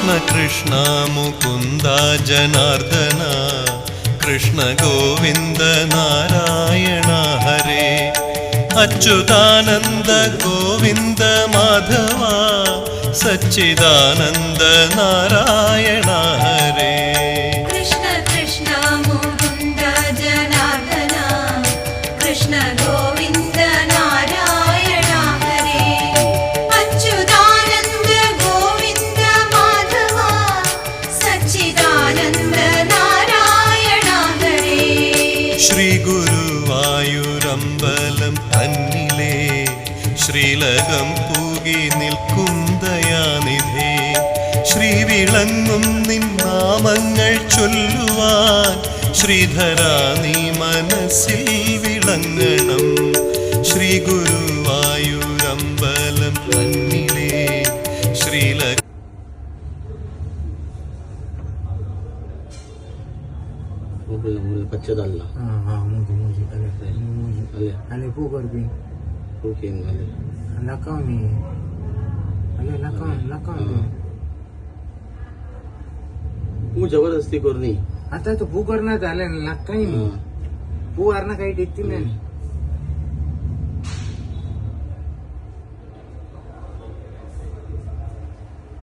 कृष्ण कृष्ण मुकुन्द जनार्दन कृष्ण गोविन्द नारायण हरे अच्युतानन्द गोविन्द माधव सच्चिदानन्द नारायण हरे कृष्ण कृष्ण मुकुन्द जनार्दन कृष्ण गोविन्द नारायण हरे अच्युतानन्द गोविन्द माधव सच्चिदानन्द नारायण हरे श्री ഗുരുവായൂരമ്പലം തന്നിലേ ശ്രീലകം പൂകി നിൽക്കും ദയാനിധേ ശ്രീവിളങ്ങും നിൻ നാമങ്ങൾ ചൊല്ലുവാൻ ശ്രീധരാ നീ മനസ്സിൽ വിളങ്ങണം ശ്രീ ഗുരുവായൂരമ്പലം തന്നിലേ ശ്രീലകം പച്ചതല്ല Ale pukul bin. Mungkin ada. Lakau ni. Ale lakau ni. Kamu जबरदस्ती करनी आता तो पू करण्यात आले लाkai ni. पू arna काही देती नाही